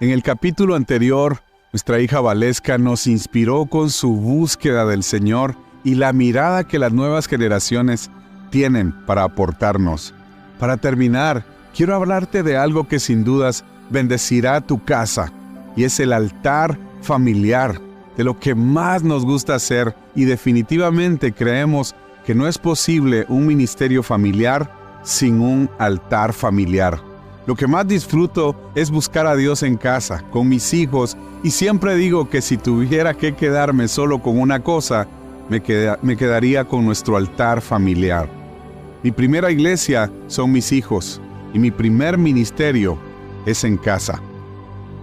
En el capítulo anterior, nuestra hija Valesca nos inspiró con su búsqueda del Señor y la mirada que las nuevas generaciones tienen para aportarnos. Para terminar, quiero hablarte de algo que sin dudas bendecirá tu casa, y es el altar familiar, de lo que más nos gusta hacer, y definitivamente creemos que no es posible un ministerio familiar sin un altar familiar. Lo que más disfruto es buscar a Dios en casa, con mis hijos, y siempre digo que si tuviera que quedarme solo con una cosa, me quedaría con nuestro altar familiar. Mi primera iglesia son mis hijos, y mi primer ministerio es en casa.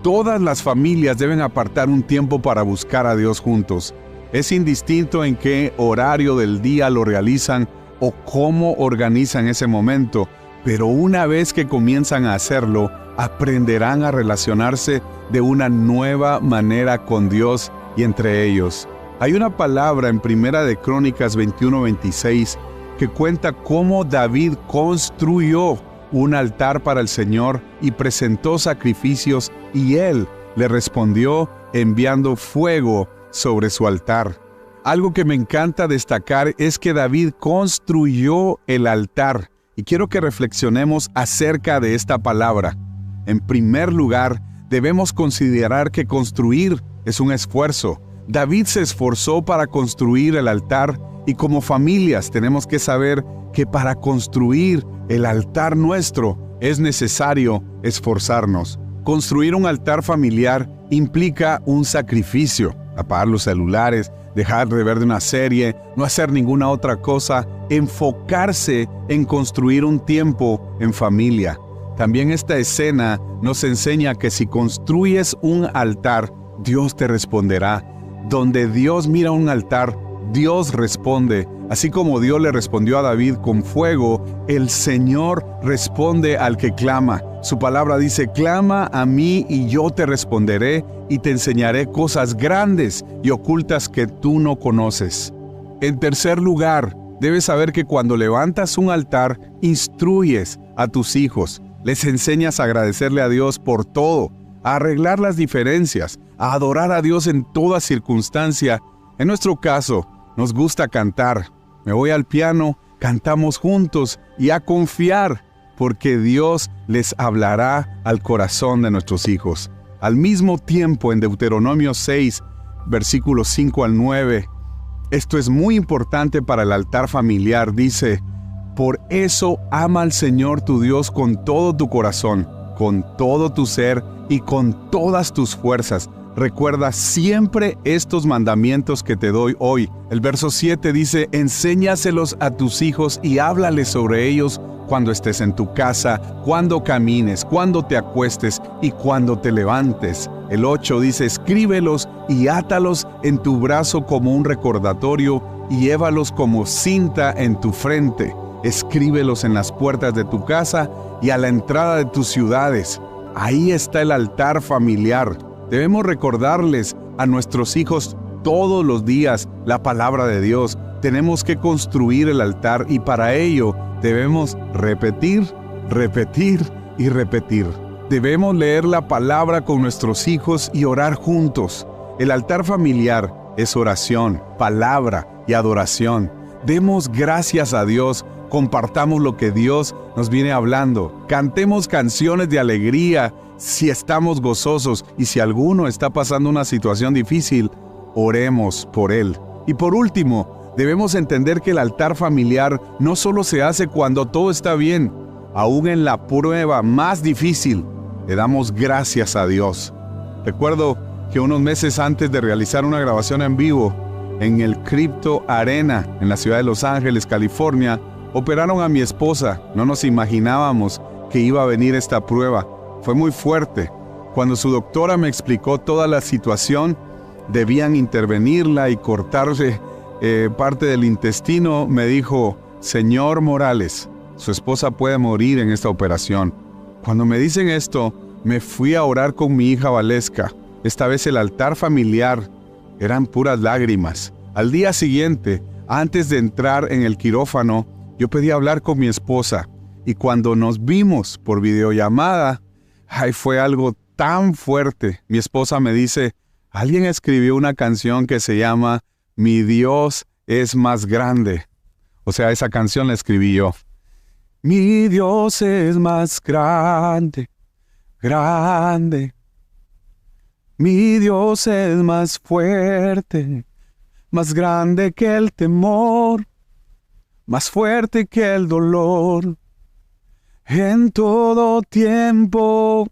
Todas las familias deben apartar un tiempo para buscar a Dios juntos. Es indistinto en qué horario del día lo realizan o cómo organizan ese momento, pero una vez que comienzan a hacerlo, aprenderán a relacionarse de una nueva manera con Dios y entre ellos. Hay una palabra en Primera de Crónicas 21:26 que cuenta cómo David construyó un altar para el Señor y presentó sacrificios, y Él le respondió enviando fuego sobre su altar. Algo que me encanta destacar es que David construyó el altar, y quiero que reflexionemos acerca de esta palabra. En primer lugar, debemos considerar que construir es un esfuerzo. David se esforzó para construir el altar, y como familias tenemos que saber que para construir el altar nuestro es necesario esforzarnos. Construir un altar familiar implica un sacrificio: apagar los celulares, dejar de ver una serie, no hacer ninguna otra cosa, enfocarse en construir un tiempo en familia. También esta escena nos enseña que si construyes un altar, Dios te responderá. Donde Dios mira un altar, Dios responde. Así como Dios le respondió a David con fuego, el Señor responde al que clama. Su palabra dice: clama a mí y yo te responderé y te enseñaré cosas grandes y ocultas que tú no conoces. En tercer lugar, debes saber que cuando levantas un altar, instruyes a tus hijos. Les enseñas a agradecerle a Dios por todo, a arreglar las diferencias, a adorar a Dios en toda circunstancia. En nuestro caso, nos gusta cantar. Me voy al piano, cantamos juntos, y a confiar, porque Dios les hablará al corazón de nuestros hijos. Al mismo tiempo, en Deuteronomio 6, versículos 5 al 9, esto es muy importante para el altar familiar. Dice: por eso ama al Señor tu Dios con todo tu corazón, con todo tu ser y con todas tus fuerzas. Recuerda siempre estos mandamientos que te doy hoy. El verso 7 dice: enséñaselos a tus hijos y háblales sobre ellos cuando estés en tu casa, cuando camines, cuando te acuestes y cuando te levantes. El 8 dice: escríbelos y átalos en tu brazo como un recordatorio y llévalos como cinta en tu frente. Escríbelos en las puertas de tu casa y a la entrada de tus ciudades. Ahí está el altar familiar. Debemos recordarles a nuestros hijos todos los días la palabra de Dios. Tenemos que construir el altar, y para ello debemos repetir, repetir y repetir. Debemos leer la palabra con nuestros hijos y orar juntos. El altar familiar es oración, palabra y adoración. Demos gracias a Dios. Compartamos lo que Dios nos viene hablando. Cantemos canciones de alegría si estamos gozosos, y si alguno está pasando una situación difícil, oremos por él. Y por último, debemos entender que el altar familiar no solo se hace cuando todo está bien. Aún en la prueba más difícil, le damos gracias a Dios. Recuerdo que unos meses antes de realizar una grabación en vivo en el Crypto Arena en la ciudad de Los Ángeles, California, operaron a mi esposa. No nos imaginábamos que iba a venir esta prueba. Fue muy fuerte. Cuando su doctora me explicó toda la situación, debían intervenirla y cortarle parte del intestino, me dijo: señor Morales, su esposa puede morir en esta operación. Cuando me dicen esto, me fui a orar con mi hija Valesca. Esta vez el altar familiar eran puras lágrimas. Al día siguiente, antes de entrar en el quirófano, yo pedí hablar con mi esposa, y cuando nos vimos por videollamada, fue algo tan fuerte. Mi esposa me dice, alguien escribió una canción que se llama Mi Dios es más grande. O sea, esa canción la escribí yo. Mi Dios es más grande, grande. Mi Dios es más fuerte, más grande que el temor, más fuerte que el dolor. En todo tiempo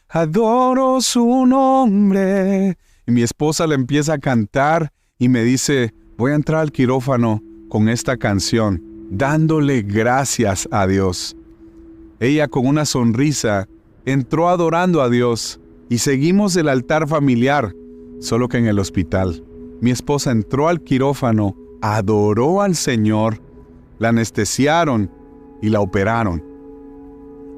adoro su nombre. Y mi esposa le empieza a cantar y me dice, voy a entrar al quirófano con esta canción, dándole gracias a Dios. Ella con una sonrisa entró adorando a Dios y seguimos el altar familiar, solo que en el hospital. Mi esposa entró al quirófano, adoró al Señor, la anestesiaron y la operaron.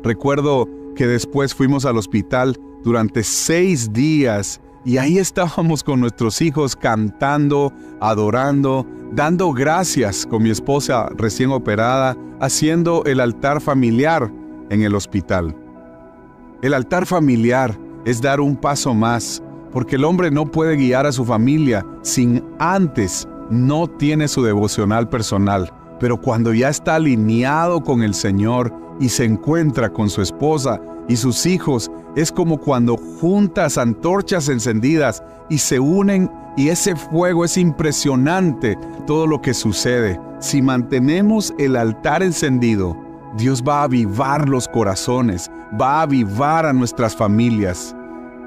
Recuerdo que después fuimos al hospital durante 6 días y ahí estábamos con nuestros hijos cantando, adorando, dando gracias con mi esposa recién operada, haciendo el altar familiar en el hospital. El altar familiar es dar un paso más, porque el hombre no puede guiar a su familia sin antes no tiene su devocional personal. Pero cuando ya está alineado con el Señor y se encuentra con su esposa y sus hijos, es como cuando juntas antorchas encendidas y se unen, y ese fuego es impresionante todo lo que sucede. Si mantenemos el altar encendido, Dios va a avivar los corazones, va a avivar a nuestras familias.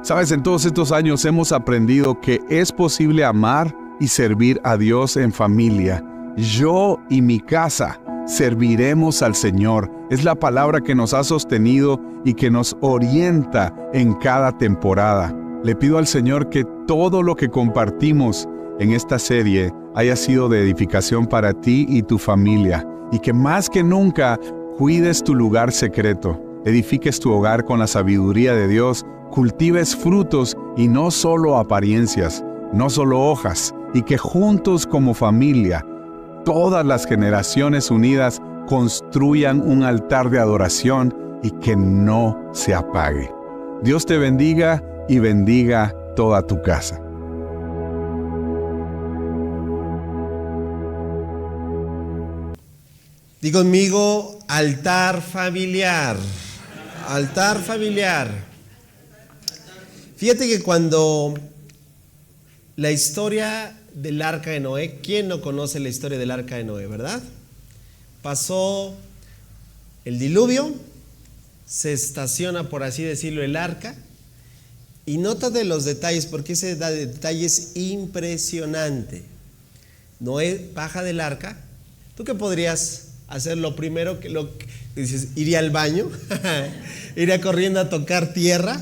Sabes, en todos estos años hemos aprendido que es posible amar y servir a Dios en familia. Yo y mi casa serviremos al Señor. Es la palabra que nos ha sostenido y que nos orienta en cada temporada. Le pido al Señor que todo lo que compartimos en esta serie haya sido de edificación para ti y tu familia, y que más que nunca cuides tu lugar secreto, edifiques tu hogar con la sabiduría de Dios, cultives frutos y no solo apariencias, no solo hojas, y que juntos como familia, todas las generaciones unidas construyan un altar de adoración y que no se apague. Dios te bendiga y bendiga toda tu casa. Di conmigo, altar familiar. Altar familiar. Fíjate que cuando la historia del arca de Noé, ¿quién no conoce la historia del arca de Noé, verdad? Pasó el diluvio, se estaciona, por así decirlo, el arca, y nótate los detalles, porque ese detalle es impresionante. Noé baja del arca. ¿Tú qué podrías hacer? Lo primero que dices, iría al baño, iría corriendo a tocar tierra,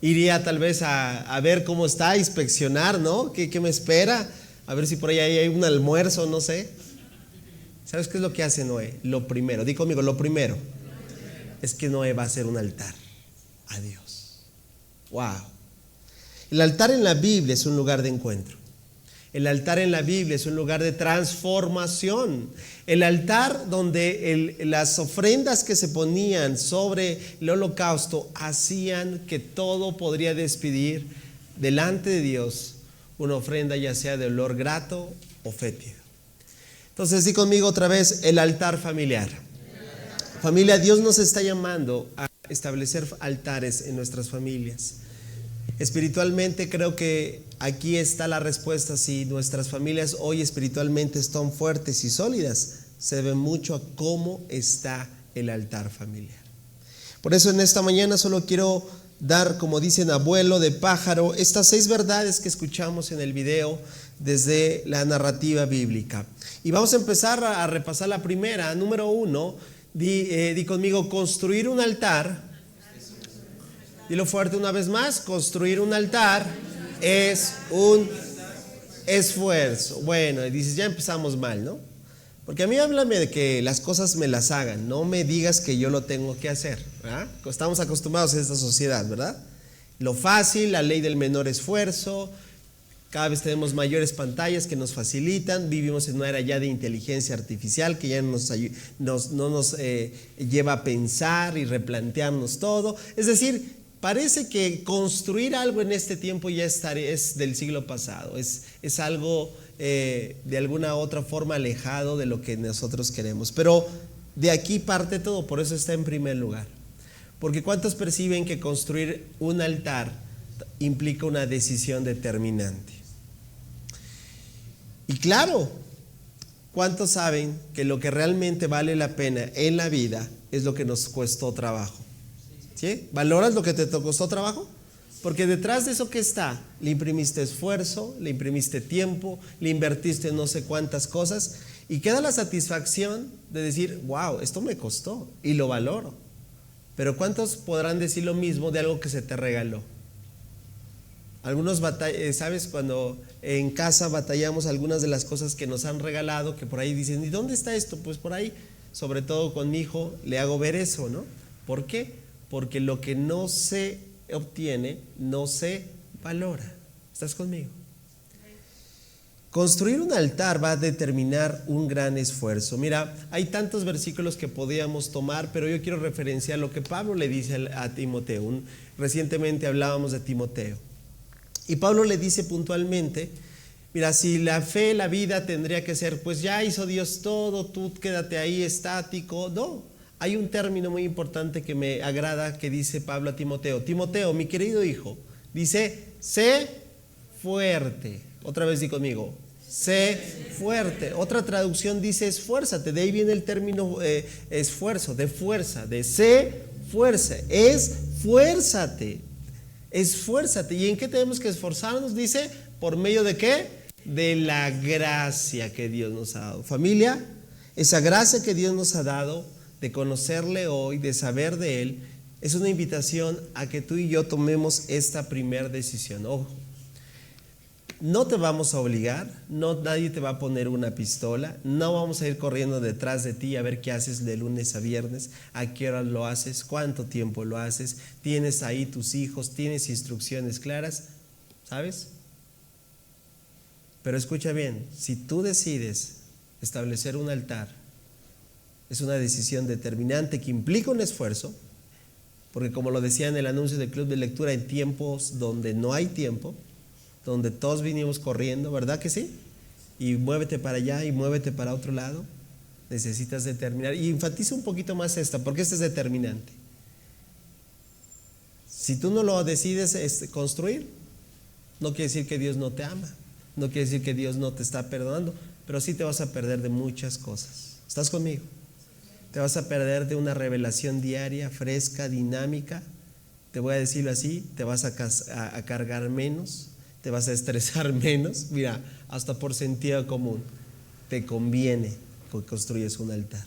iría tal vez a ver cómo está, a inspeccionar, ¿no? ¿Qué me espera? A ver si por ahí hay un almuerzo, no sé. ¿Sabes qué es lo que hace Noé? Lo primero, di conmigo, lo primero es que Noé va a hacer un altar a Dios. ¡Wow! El altar en la Biblia es un lugar de encuentro. El altar en la Biblia es un lugar de transformación. El altar donde las ofrendas que se ponían sobre el holocausto hacían que todo podría despedir delante de Dios una ofrenda, ya sea de olor grato o fétido. Entonces, di conmigo otra vez, el altar familiar. Familia, Dios nos está llamando a establecer altares en nuestras familias. Espiritualmente creo que aquí está la respuesta. Si nuestras familias hoy espiritualmente están fuertes y sólidas, se debe mucho a cómo está el altar familiar. Por eso en esta mañana solo quiero dar, como dicen, a vuelo de pájaro, estas 6 verdades que escuchamos en el video desde la narrativa bíblica. Y vamos a empezar a repasar la primera. Número 1, di conmigo, construir un altar. Dilo fuerte una vez más, construir un altar es un esfuerzo. Bueno, dices, ya empezamos mal, ¿no? Porque a mí háblame de que las cosas me las hagan, no me digas que yo lo tengo que hacer, ¿verdad? Estamos acostumbrados a esta sociedad, ¿verdad? Lo fácil, la ley del menor esfuerzo, cada vez tenemos mayores pantallas que nos facilitan, vivimos en una era ya de inteligencia artificial que ya no nos lleva a pensar y replantearnos todo. Es decir, parece que construir algo en este tiempo ya es del siglo pasado, es algo de alguna otra forma alejado de lo que nosotros queremos. Pero de aquí parte todo, por eso está en primer lugar. Porque ¿cuántos perciben que construir un altar implica una decisión determinante? Y claro, ¿cuántos saben que lo que realmente vale la pena en la vida es lo que nos costó trabajo? ¿Sí? ¿Valoras lo que te costó trabajo? Porque detrás de eso que está, le imprimiste esfuerzo, le imprimiste tiempo, le invertiste no sé cuántas cosas y queda la satisfacción de decir, wow, esto me costó y lo valoro. Pero ¿cuántos podrán decir lo mismo de algo que se te regaló? Algunos ¿sabes? Cuando en casa batallamos algunas de las cosas que nos han regalado, que por ahí dicen, ¿y dónde está esto? Pues por ahí, sobre todo con mi hijo, le hago ver eso, ¿no? ¿Por qué? Porque lo que no se obtiene, no se valora. ¿Estás conmigo? Construir un altar va a determinar un gran esfuerzo. Mira, hay tantos versículos que podíamos tomar, pero yo quiero referenciar lo que Pablo le dice a Timoteo. Recientemente hablábamos de Timoteo. Y Pablo le dice puntualmente, mira, si la fe, la vida tendría que ser, pues ya hizo Dios todo, tú quédate ahí estático. No, hay un término muy importante que me agrada que dice Pablo a Timoteo. Timoteo, mi querido hijo, dice, sé fuerte. Otra vez di conmigo, sé fuerte. Otra traducción dice esfuérzate, de ahí viene el término esfuerzo, de fuerza, de sé fuerza, esfuérzate. Esfuérzate. ¿Y en qué tenemos que esforzarnos? Dice, ¿por medio de qué? De la gracia que Dios nos ha dado. Familia, esa gracia que Dios nos ha dado de conocerle hoy, de saber de Él, es una invitación a que tú y yo tomemos esta primera decisión. Ojo, no te vamos a obligar, nadie te va a poner una pistola, no vamos a ir corriendo detrás de ti a ver qué haces de lunes a viernes, a qué hora lo haces, cuánto tiempo lo haces, tienes ahí tus hijos, tienes instrucciones claras, ¿sabes? Pero escucha bien, si tú decides establecer un altar, es una decisión determinante que implica un esfuerzo, porque como lo decía en el anuncio del club de lectura, en tiempos donde no hay tiempo, donde todos vinimos corriendo, ¿verdad que sí? Y muévete para allá y muévete para otro lado, necesitas determinar. Y enfatizo un poquito más esta, porque esta es determinante. Si tú no lo decides construir, no quiere decir que Dios no te ama, no quiere decir que Dios no te está perdonando, pero sí te vas a perder de muchas cosas. ¿Estás conmigo? Te vas a perder de una revelación diaria, fresca, dinámica. Te voy a decirlo así, te vas a cargar menos, te vas a estresar menos. Mira, hasta por sentido común, te conviene que construyes un altar.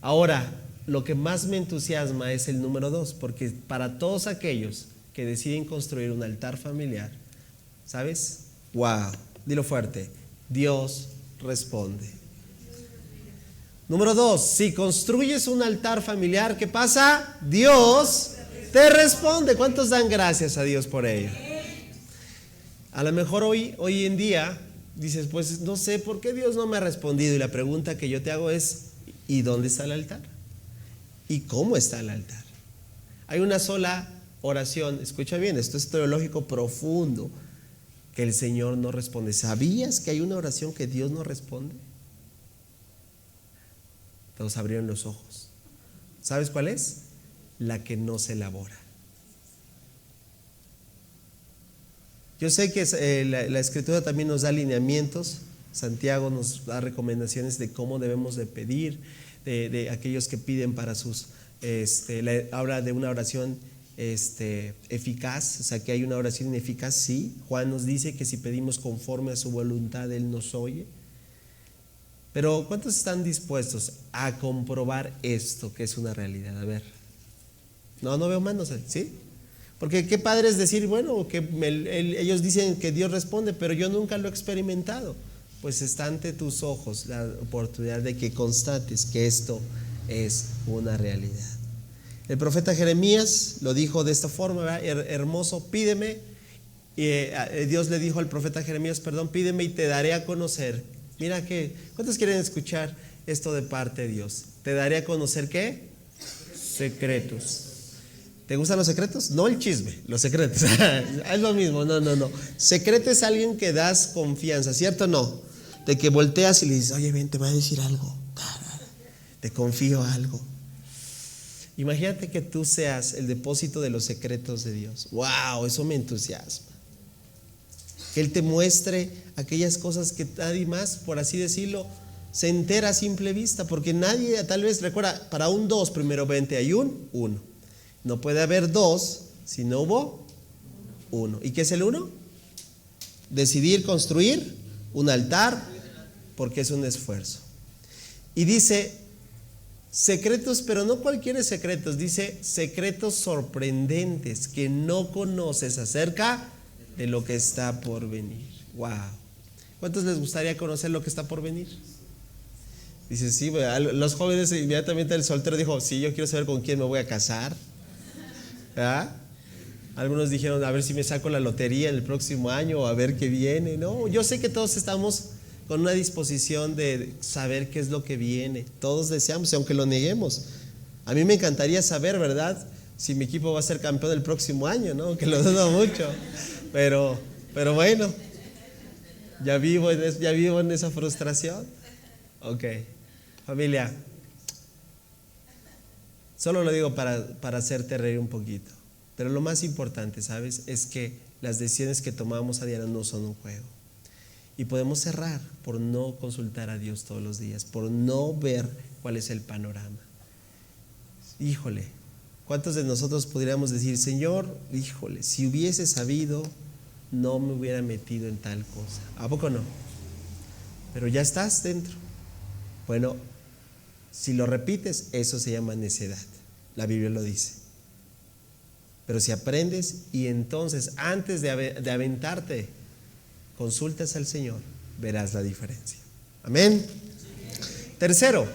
Ahora, lo que más me entusiasma es el número 2, porque para todos aquellos que deciden construir un altar familiar, ¿sabes? ¡Wow! Dilo fuerte, Dios responde. Número 2, si construyes un altar familiar, ¿qué pasa? Dios te responde. ¿Cuántos dan gracias a Dios por ello? A lo mejor hoy en día dices, pues no sé por qué Dios no me ha respondido. Y la pregunta que yo te hago es, ¿y dónde está el altar? ¿Y cómo está el altar? Hay una sola oración, escucha bien, esto es teológico profundo, que el Señor no responde. ¿Sabías que hay una oración que Dios no responde? Todos abrieron los ojos. ¿Sabes cuál es? La que no se elabora. Yo sé que la Escritura también nos da lineamientos. Santiago nos da recomendaciones de cómo debemos de pedir, de aquellos que piden para sus, habla de una oración eficaz, o sea que hay una oración ineficaz, sí. Juan nos dice que si pedimos conforme a su voluntad, Él nos oye. Pero ¿cuántos están dispuestos a comprobar esto que es una realidad? A ver, no veo manos, ¿sí? Porque qué padre es decir, bueno, que ellos dicen que Dios responde, pero yo nunca lo he experimentado. Pues está ante tus ojos la oportunidad de que constates que esto es una realidad. El profeta Jeremías lo dijo de esta forma, ¿verdad? Hermoso, pídeme. Dios le dijo al profeta Jeremías, pídeme y te daré a conocer. Mira que, ¿cuántos quieren escuchar esto de parte de Dios? Te daré a conocer ¿qué? Secretos. ¿Te gustan los secretos? No el chisme, los secretos. Es lo mismo, no. Secreto es alguien que das confianza, ¿cierto o no? De que volteas y le dices, oye, ven, te voy a decir algo. Te confío algo. Imagínate que tú seas el depósito de los secretos de Dios. ¡Wow! Eso me entusiasma. Que Él te muestre aquellas cosas que nadie más, por así decirlo, se entera a simple vista. Porque nadie, tal vez, recuerda, para un 2, primeramente hay un 1. No puede haber 2 si no hubo 1. ¿Y qué es el 1? Decidir construir un altar, porque es un esfuerzo. Y dice secretos, pero no cualquier secretos, dice secretos sorprendentes que no conoces acerca de lo que está por venir. Wow. ¿Cuántos les gustaría conocer lo que está por venir? Dice, sí, los jóvenes, inmediatamente el soltero dijo, sí, yo quiero saber con quién me voy a casar. ¿Ah? Algunos dijeron, a ver si me saco la lotería el próximo año, o a ver qué viene. No, yo sé que todos estamos con una disposición de saber qué es lo que viene. Todos deseamos, aunque lo neguemos. A mí me encantaría saber, ¿verdad?, si mi equipo va a ser campeón el próximo año, ¿no? Que lo dudo mucho. Pero bueno, ya vivo en esa frustración. Ok, familia, solo lo digo para hacerte reír un poquito. Pero lo más importante, ¿sabes?, es que las decisiones que tomamos a diario no son un juego. Y podemos errar por no consultar a Dios todos los días, por no ver cuál es el panorama. Híjole, ¿cuántos de nosotros podríamos decir, Señor, híjole, si hubiese sabido, no me hubiera metido en tal cosa? ¿A poco no? Pero ya estás dentro. Bueno, si lo repites, eso se llama necedad. La Biblia lo dice. Pero si aprendes y entonces antes de aventarte, consultas al Señor, verás la diferencia. Amén. Tercero,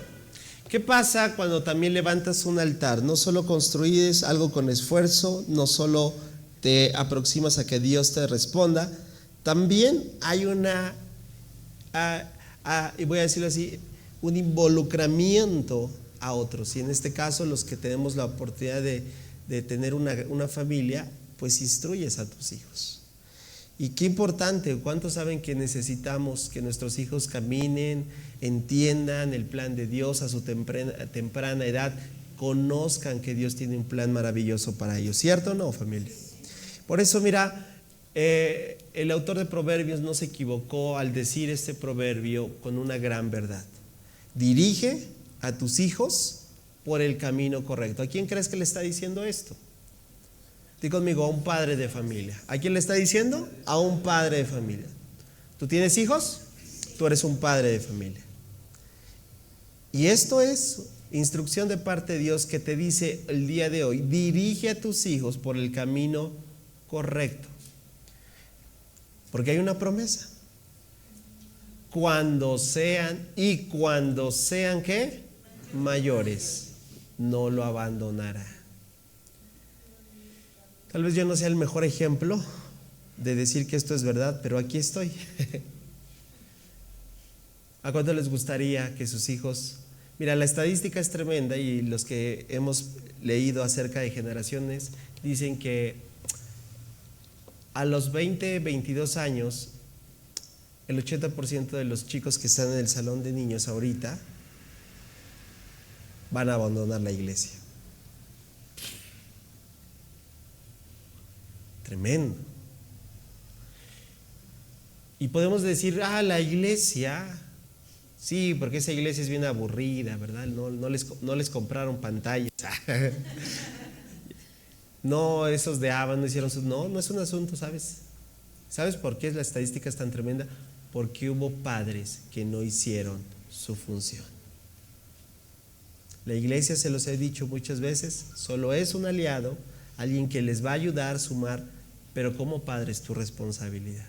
¿qué pasa cuando también levantas un altar? No solo construyes algo con esfuerzo, no solo te aproximas a que Dios te responda, también hay y voy a decirlo así, un involucramiento a otros. Y en este caso, los que tenemos la oportunidad de tener una familia, pues instruyes a tus hijos. Y qué importante, ¿cuántos saben que necesitamos que nuestros hijos caminen, entiendan el plan de Dios a su temprana edad, conozcan que Dios tiene un plan maravilloso para ellos? ¿Cierto o no, familia? Por eso, mira, el autor de Proverbios no se equivocó al decir este proverbio con una gran verdad. Dirige a tus hijos por el camino correcto. ¿A quién crees que le está diciendo esto? Dí conmigo, a un padre de familia. ¿A quién le está diciendo? A un padre de familia. ¿Tú tienes hijos? Tú eres un padre de familia. Y esto es instrucción de parte de Dios que te dice el día de hoy, dirige a tus hijos por el camino correcto. Porque hay una promesa. Cuando sean ¿qué? Mayores, no lo abandonará. Tal vez yo no sea el mejor ejemplo de decir que esto es verdad, pero aquí estoy. ¿A cuánto les gustaría que sus hijos... Mira, la estadística es tremenda y los que hemos leído acerca de generaciones dicen que a los 20, 22 años, el 80% de los chicos que están en el salón de niños ahorita van a abandonar la iglesia. Tremendo. Y podemos decir, la iglesia, sí, porque esa iglesia es bien aburrida, ¿verdad? No les compraron pantallas. No, esos de Ava no hicieron no es un asunto, ¿sabes? ¿Sabes por qué la estadística es tan tremenda? Porque hubo padres que no hicieron su función. La iglesia, se los he dicho muchas veces, solo es un aliado, alguien que les va a ayudar, sumar, pero como padre es tu responsabilidad.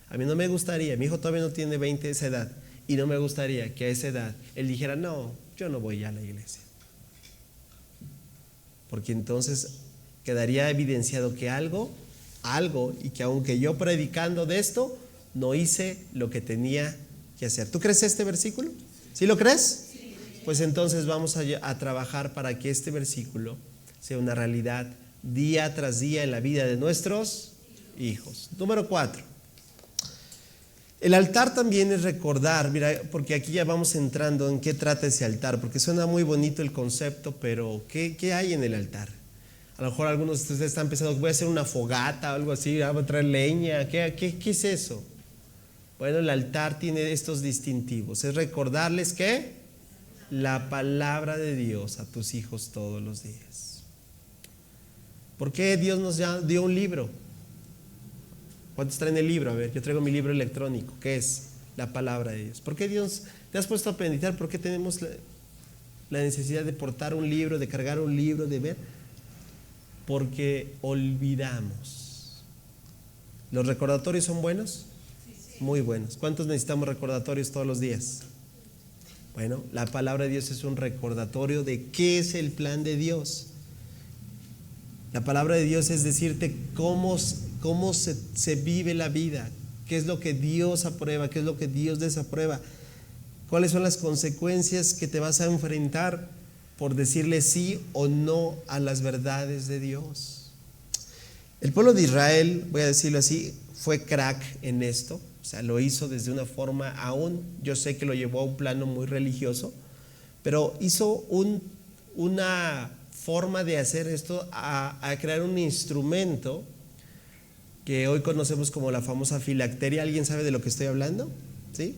A mí no me gustaría, mi hijo todavía no tiene 20 esa edad, y no me gustaría que a esa edad él dijera, no, yo no voy a la iglesia. Porque entonces quedaría evidenciado que algo, y que aunque yo predicando de esto, no hice lo que tenía que hacer. ¿Tú crees este versículo? ¿Sí lo crees? Pues entonces vamos a trabajar para que este versículo sea una realidad día tras día en la vida de nuestros hijos. Número 4. El altar también es recordar, mira, porque aquí ya vamos entrando en qué trata ese altar, porque suena muy bonito el concepto, pero ¿qué hay en el altar? A lo mejor algunos de ustedes están pensando, voy a hacer una fogata o algo así, voy a traer leña, ¿qué es eso? Bueno, el altar tiene estos distintivos, es recordarles que la palabra de Dios a tus hijos todos los días. ¿Por qué Dios nos dio un libro? ¿Cuántos traen el libro? A ver, yo traigo mi libro electrónico. ¿Qué es? La palabra de Dios. ¿Por qué Dios te has puesto a meditar? ¿Por qué tenemos la necesidad de portar un libro, de cargar un libro, de ver? Porque olvidamos. ¿Los recordatorios son buenos? Muy buenos. ¿Cuántos necesitamos recordatorios todos los días? Bueno, la palabra de Dios es un recordatorio de qué es el plan de Dios. La palabra de Dios es decirte cómo se vive la vida, qué es lo que Dios aprueba, qué es lo que Dios desaprueba, cuáles son las consecuencias que te vas a enfrentar por decirle sí o no a las verdades de Dios. El pueblo de Israel, voy a decirlo así, fue crack en esto, o sea, lo hizo desde una forma aún, yo sé que lo llevó a un plano muy religioso, pero hizo una forma de hacer esto a crear un instrumento que hoy conocemos como la famosa filacteria. ¿Alguien sabe de lo que estoy hablando? ¿Sí?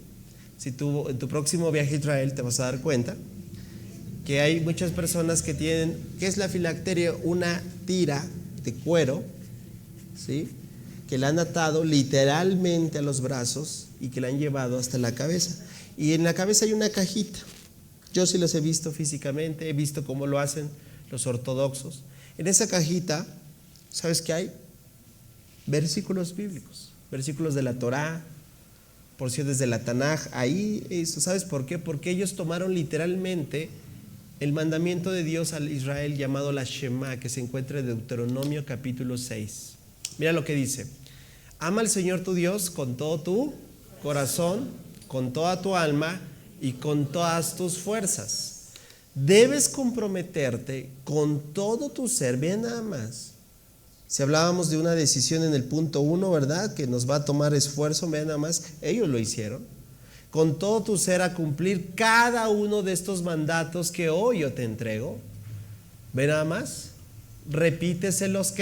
Si tú en tu próximo viaje a Israel te vas a dar cuenta que hay muchas personas que tienen, ¿qué es la filacteria? Una tira de cuero, ¿sí?, que la han atado literalmente a los brazos y que la han llevado hasta la cabeza. Y en la cabeza hay una cajita. Yo sí los he visto físicamente, he visto cómo lo hacen los ortodoxos. En esa cajita, ¿sabes qué hay? Versículos bíblicos, versículos de la Torá, porciones de la Tanaj. Ahí, eso, ¿sabes por qué? Porque ellos tomaron literalmente el mandamiento de Dios al Israel llamado la Shema, que se encuentra en Deuteronomio capítulo 6. Mira lo que dice: ama al Señor tu Dios con todo tu corazón, con toda tu alma y con todas tus fuerzas. Debes comprometerte con todo tu ser. Vean nada más. Si hablábamos de una decisión en el punto 1, ¿verdad?, que nos va a tomar esfuerzo, vean nada más, ellos lo hicieron. Con todo tu ser a cumplir cada uno de estos mandatos que hoy yo te entrego. Ve nada más, repíteselos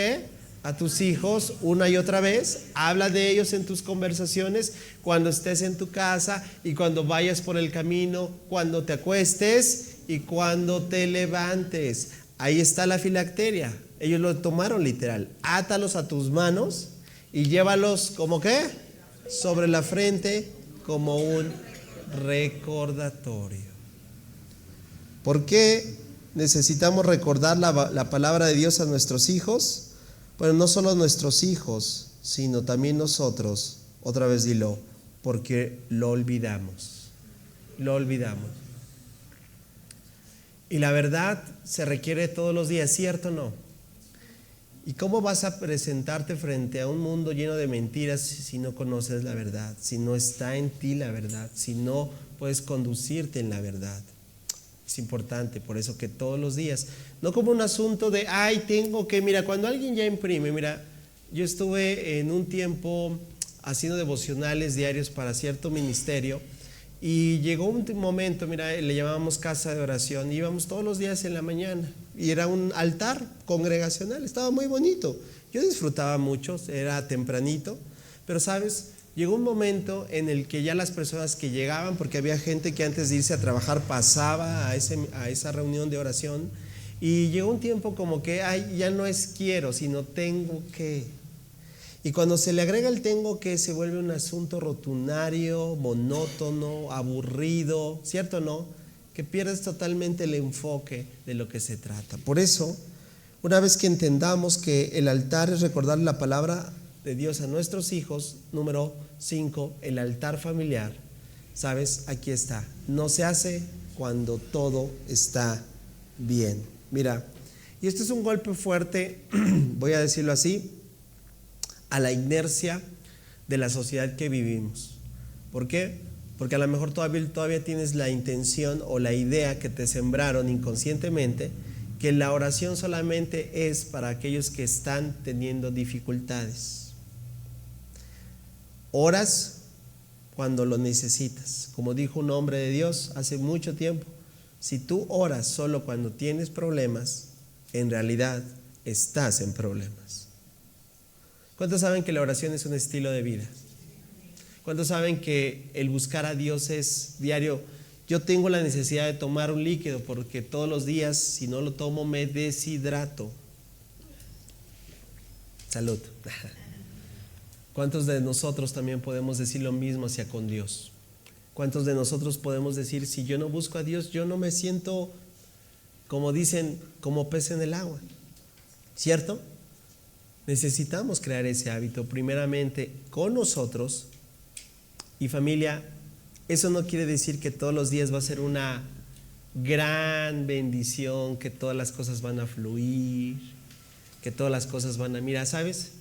a tus hijos una y otra vez, habla de ellos en tus conversaciones, cuando estés en tu casa y cuando vayas por el camino, cuando te acuestes y cuando te levantes. Ahí está la filacteria, ellos lo tomaron literal. Átalos a tus manos y llévalos ¿como qué? Sobre la frente, como un recordatorio. ¿Por qué necesitamos recordar la palabra de Dios a nuestros hijos? Bueno, no solo a nuestros hijos, sino también nosotros. Otra vez dilo, porque lo olvidamos. Lo olvidamos. Y la verdad se requiere todos los días, ¿cierto o no? ¿Y cómo vas a presentarte frente a un mundo lleno de mentiras si no conoces la verdad? Si no está en ti la verdad, si no puedes conducirte en la verdad. Es importante, por eso que todos los días, no como un asunto de, tengo que, mira, cuando alguien ya imprime, mira, yo estuve en un tiempo haciendo devocionales diarios para cierto ministerio y llegó un momento, mira, le llamábamos casa de oración, íbamos todos los días en la mañana y era un altar congregacional, estaba muy bonito, yo disfrutaba mucho, era tempranito, pero sabes, llegó un momento en el que ya las personas que llegaban, porque había gente que antes de irse a trabajar pasaba a esa reunión de oración, y llegó un tiempo como que, ya no es quiero, sino tengo que. Y cuando se le agrega el tengo que, se vuelve un asunto rutinario, monótono, aburrido, ¿cierto o no? Que pierdes totalmente el enfoque de lo que se trata. Por eso, una vez que entendamos que el altar es recordar la palabra de Dios a nuestros hijos, número 5, el altar familiar, ¿sabes? Aquí está. No se hace cuando todo está bien. Mira, y esto es un golpe fuerte, voy a decirlo así, a la inercia de la sociedad que vivimos. ¿Por qué? Porque a lo mejor todavía tienes la intención o la idea que te sembraron inconscientemente que la oración solamente es para aquellos que están teniendo dificultades. Oras cuando lo necesitas. Como dijo un hombre de Dios hace mucho tiempo, si tú oras solo cuando tienes problemas, en realidad estás en problemas. ¿Cuántos saben que la oración es un estilo de vida? ¿Cuántos saben que el buscar a Dios es diario? Yo tengo la necesidad de tomar un líquido porque todos los días, si no lo tomo, me deshidrato. Salud. ¿Cuántos de nosotros también podemos decir lo mismo hacia con Dios? ¿Cuántos de nosotros podemos decir, si yo no busco a Dios, yo no me siento, como dicen, como pez en el agua? ¿Cierto? Necesitamos crear ese hábito primeramente con nosotros. Y familia, eso no quiere decir que todos los días va a ser una gran bendición, que todas las cosas van a fluir, que todas las cosas van a... Mira, ¿sabes?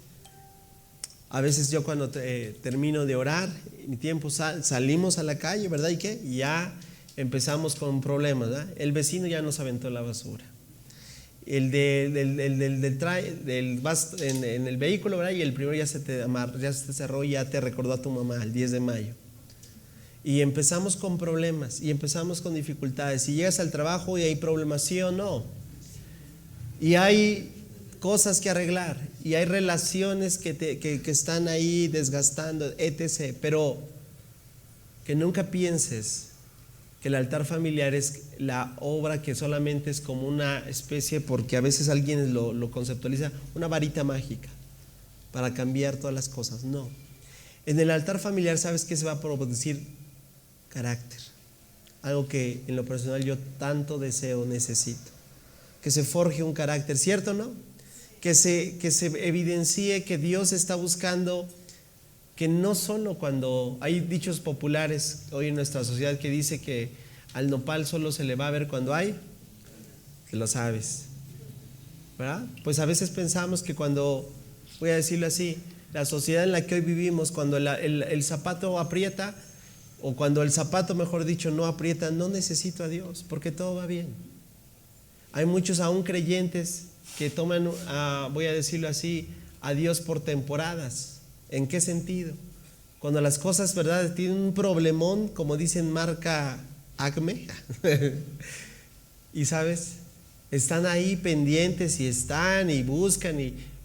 A veces yo cuando termino de orar, mi tiempo salimos a la calle, ¿verdad? ¿Y qué? Y ya empezamos con problemas, ¿verdad? El vecino ya nos aventó la basura. En el vehículo, ¿verdad? Y el primero ya se te cerró y ya te recordó a tu mamá el 10 de mayo. Y empezamos con problemas y empezamos con dificultades. Y llegas al trabajo y hay problemas, ¿sí o no? Y hay cosas que arreglar y hay relaciones que están ahí desgastando, etc. Pero que nunca pienses que el altar familiar es la obra que solamente es como una especie, porque a veces alguien lo conceptualiza, una varita mágica para cambiar todas las cosas. No. En el altar familiar, ¿sabes qué se va a producir? Carácter. Algo que en lo personal yo tanto deseo, necesito. Que se forje un carácter, ¿cierto o no? Que se evidencie que Dios está buscando, que no solo cuando hay dichos populares hoy en nuestra sociedad que dice que al nopal solo se le va a ver cuando hay, que lo sabes, ¿verdad? Pues a veces pensamos que cuando, voy a decirlo así, la sociedad en la que hoy vivimos, cuando el zapato aprieta, o cuando el zapato, mejor dicho, no aprieta, no necesito a Dios, porque todo va bien. Hay muchos aún creyentes que toman, voy a decirlo así, a Dios por temporadas. ¿En qué sentido? Cuando las cosas, ¿verdad?, tienen un problemón, como dicen, marca Acme, y sabes, están ahí pendientes y están y buscan,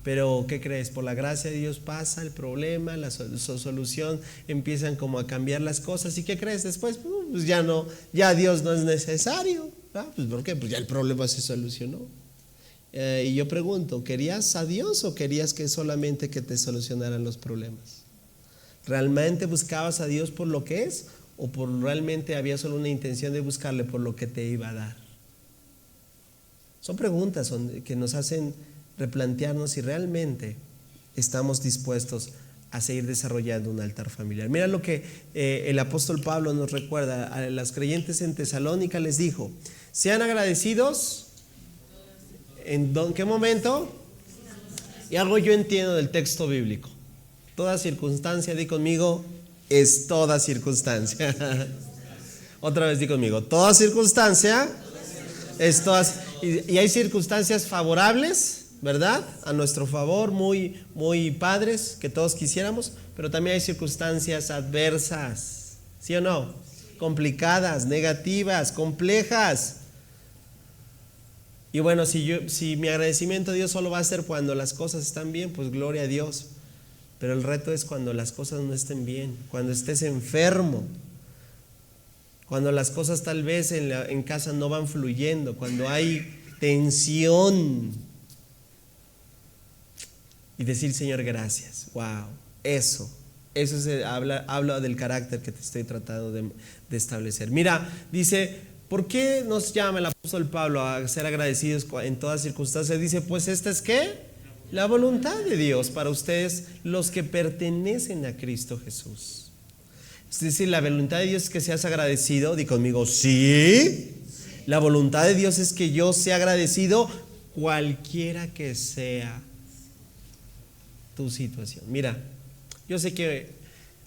pero ¿qué crees? Por la gracia de Dios pasa el problema, la solución, empiezan como a cambiar las cosas, y ¿qué crees? Después, pues ya Dios no es necesario, ¿verdad? Pues ¿por qué? Pues ya el problema se solucionó. Y yo pregunto, ¿querías a Dios o querías que solamente que te solucionaran los problemas? ¿Realmente buscabas a Dios por lo que es o por realmente había solo una intención de buscarle por lo que te iba a dar? Son preguntas que nos hacen replantearnos si realmente estamos dispuestos a seguir desarrollando un altar familiar. Mira lo que el apóstol Pablo nos recuerda a los creyentes en Tesalónica. Les dijo: sean agradecidos. ¿En qué momento? Y algo yo entiendo del texto bíblico. Toda circunstancia, di conmigo, es toda circunstancia. Otra vez di conmigo, toda circunstancia es todas. Y hay circunstancias favorables, ¿verdad? A nuestro favor, muy, muy padres, que todos quisiéramos, pero también hay circunstancias adversas, ¿sí o no? Complicadas, negativas, complejas. Y bueno, si mi agradecimiento a Dios solo va a ser cuando las cosas están bien, pues gloria a Dios. Pero el reto es cuando las cosas no estén bien, cuando estés enfermo, cuando las cosas tal vez en casa no van fluyendo, cuando hay tensión. Y decir: Señor, gracias. Wow, eso habla del carácter que te estoy tratando de establecer. Mira, dice: ¿por qué nos llama el apóstol Pablo a ser agradecidos en todas circunstancias? Dice: pues esta es ¿qué? La voluntad de Dios para ustedes, los que pertenecen a Cristo Jesús. Es decir, la voluntad de Dios es que seas agradecido. Di conmigo, sí. La voluntad de Dios es que yo sea agradecido cualquiera que sea tu situación. Mira, yo sé que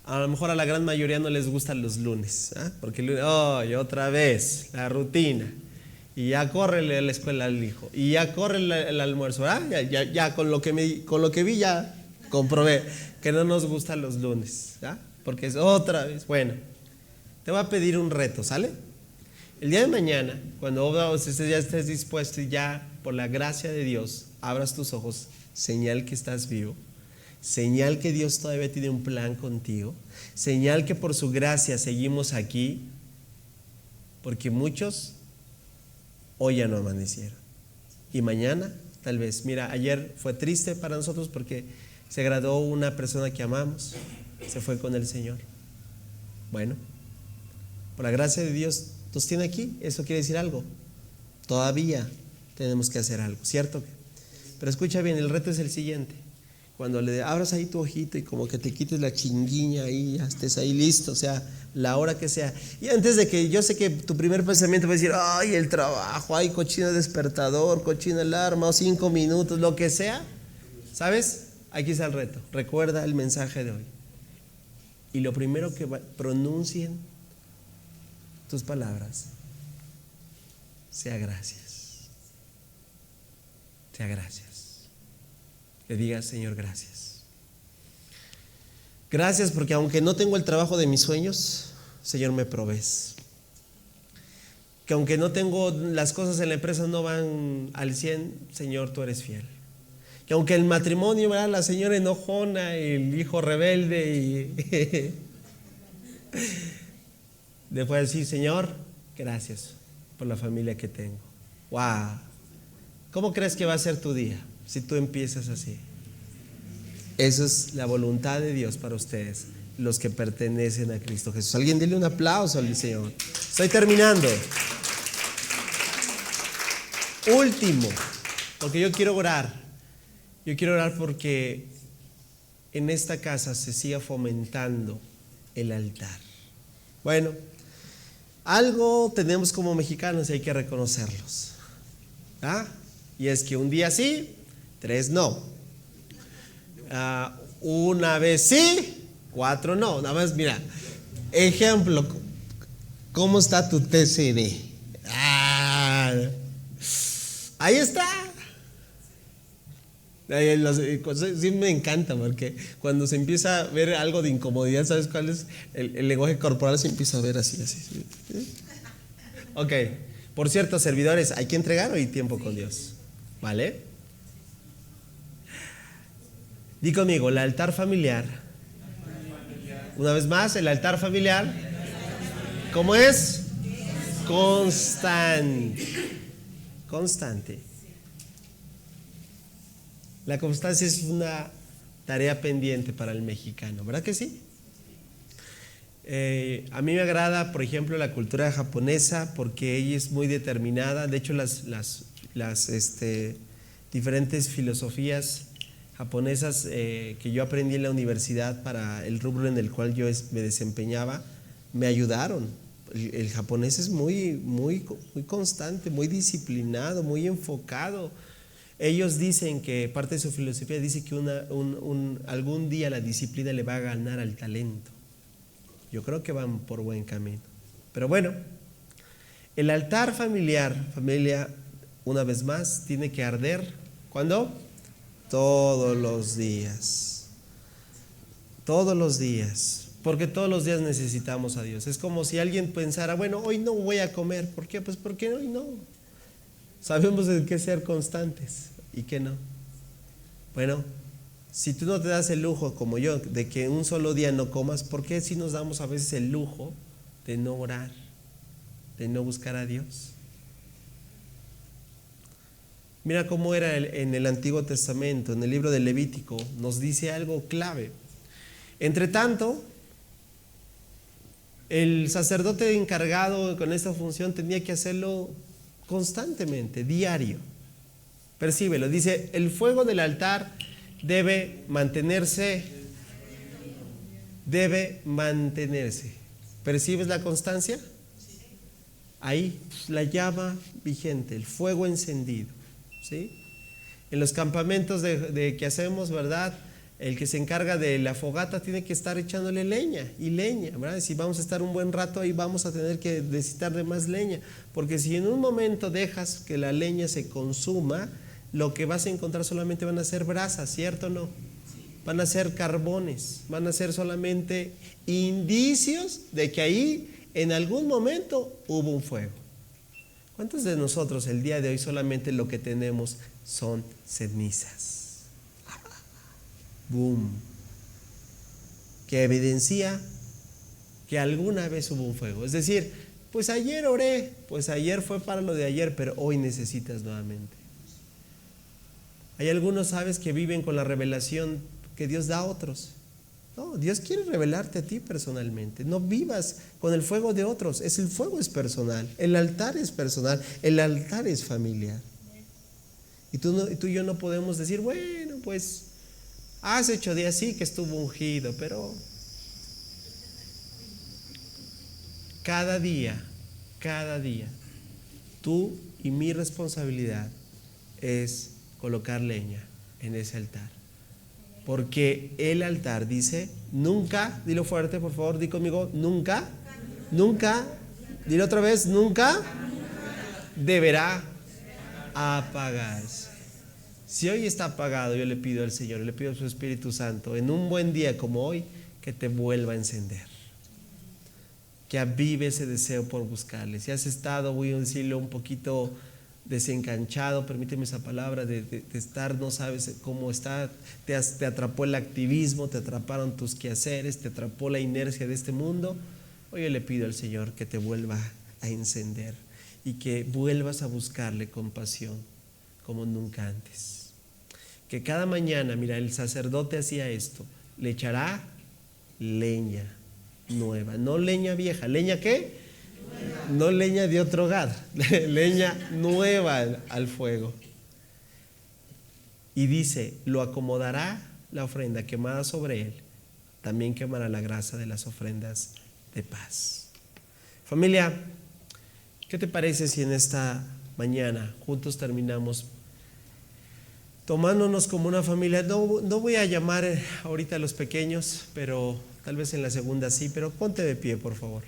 a lo mejor a la gran mayoría no les gustan los lunes, ¿eh? Porque otra vez la rutina. Y ya corre a la escuela al hijo. Y ya corre el almuerzo, ¿verdad? Ya con lo que vi ya comprobé que no nos gustan los lunes, ¿ya? Porque es otra vez. Bueno, te voy a pedir un reto, ¿sale? El día de mañana, cuando ya estés dispuesto y ya por la gracia de Dios abras tus ojos, señal que estás vivo, señal que Dios todavía tiene un plan contigo, señal que por su gracia seguimos aquí, porque muchos hoy ya no amanecieron. Y mañana, tal vez, mira, ayer fue triste para nosotros porque se graduó una persona que amamos, se fue con el Señor. Bueno, por la gracia de Dios nos tiene aquí. Eso quiere decir algo. Todavía tenemos que hacer algo, ¿cierto? Pero escucha bien, el reto es el siguiente. Cuando le abras ahí tu ojito y como que te quites la chinguiña ahí, ya estés ahí listo, o sea, la hora que sea. Y antes de que, yo sé que tu primer pensamiento va a decir, ay, el trabajo, ay, cochino despertador, cochino alarma, o 5 minutos, lo que sea. ¿Sabes? Aquí está el reto. Recuerda el mensaje de hoy. Y lo primero que pronuncien tus palabras, sea gracias. Sea gracias. Le digas, Señor, gracias. Gracias porque aunque no tengo el trabajo de mis sueños, Señor, me provees. Que aunque no tengo las cosas en la empresa no van al 100, Señor, tú eres fiel. Que aunque el matrimonio, ¿verdad? La señora enojona, el hijo rebelde y después decir, Señor, gracias por la familia que tengo. Wow. ¿Cómo crees que va a ser tu día si tú empiezas así? Esa es la voluntad de Dios para ustedes, los que pertenecen a Cristo Jesús. Alguien dile un aplauso al Señor. Estoy terminando. Último, porque yo quiero orar. Yo quiero orar porque en esta casa se siga fomentando el altar. Bueno, algo tenemos como mexicanos y hay que reconocerlos. ¿Ah? Y es que un día sí, 3 no. Una vez sí, 4 no. Nada más, mira, ejemplo, ¿cómo está tu TCD? Ahí está. Sí, me encanta porque cuando se empieza a ver algo de incomodidad, ¿sabes cuál es? El lenguaje corporal se empieza a ver así. Ok, por cierto, servidores, ¿hay que entregar o hay tiempo con Dios? ¿Vale? Di conmigo, el altar familiar. Una vez más, el altar familiar. ¿Cómo es? Constante. Constante. La constancia es una tarea pendiente para el mexicano, ¿verdad que sí? A mí me agrada, por ejemplo, la cultura japonesa porque ella es muy determinada. De hecho, las diferentes filosofías japonesas que yo aprendí en la universidad para el rubro en el cual yo me desempeñaba, me ayudaron. El japonés es muy constante, muy disciplinado, muy enfocado. Ellos dicen que parte de su filosofía dice que algún día la disciplina le va a ganar al talento. Yo creo que van por buen camino. Pero bueno, el altar familia, una vez más, tiene que arder. ¿Cuándo? Todos los días. Todos los días. Porque todos los días necesitamos a Dios. Es como si alguien pensara, bueno, hoy no voy a comer. ¿Por qué? Pues porque hoy no. Sabemos de qué ser constantes y qué no. Bueno, si tú no te das el lujo como yo de que un solo día no comas, ¿por qué si nos damos a veces el lujo de no orar, de no buscar a Dios? Mira cómo era en el Antiguo Testamento, en el libro de Levítico, nos dice algo clave. Entre tanto, el sacerdote encargado con esta función tenía que hacerlo constantemente, diario. Percíbelo, dice, el fuego del altar debe mantenerse. ¿Percibes la constancia? Ahí, la llama vigente, el fuego encendido, ¿sí? En los campamentos que hacemos, ¿verdad? El que se encarga de la fogata tiene que estar echándole leña y leña, ¿verdad? Si vamos a estar un buen rato ahí, vamos a tener que necesitar de más leña, porque si en un momento dejas que la leña se consuma, lo que vas a encontrar solamente van a ser brasas, ¿cierto o no? Van a ser carbones, van a ser solamente indicios de que ahí en algún momento hubo un fuego. ¿Cuántos de nosotros el día de hoy solamente lo que tenemos son cenizas? Boom. Que evidencia que alguna vez hubo un fuego. Es decir, pues ayer oré, pues ayer fue para lo de ayer, pero hoy necesitas nuevamente. Hay algunos, sabes, que viven con la revelación que Dios da a otros. No, Dios quiere revelarte a ti personalmente. No vivas con el fuego de otros. El fuego es personal, el altar es personal, el altar es familiar. Y tú y yo no podemos decir, bueno, pues hace 8 días sí que estuvo ungido, pero cada día, tú y mi responsabilidad es colocar leña en ese altar. Porque el altar dice, nunca, dilo fuerte por favor, di conmigo, nunca, dilo otra vez, nunca deberá apagarse. Si hoy está apagado, yo le pido al Señor, le pido a su Espíritu Santo, en un buen día como hoy, que te vuelva a encender. Que avive ese deseo por buscarle. Si has estado, voy a decirlo, un poquito desencanchado, permíteme esa palabra, de estar, no sabes cómo está, te atrapó el activismo, te atraparon tus quehaceres, te atrapó la inercia de este mundo, hoy yo le pido al Señor que te vuelva a encender y que vuelvas a buscarle con pasión como nunca antes. Que cada mañana, mira, el sacerdote hacía esto, le echará leña nueva, no leña vieja. ¿Leña qué? No leña de otro hogar, leña nueva al fuego. Y dice, lo acomodará la ofrenda quemada sobre él, también quemará la grasa de las ofrendas de paz. Familia, ¿qué te parece si en esta mañana juntos terminamos tomándonos como una familia? No voy a llamar ahorita a los pequeños, pero tal vez en la segunda sí, pero ponte de pie, por favor.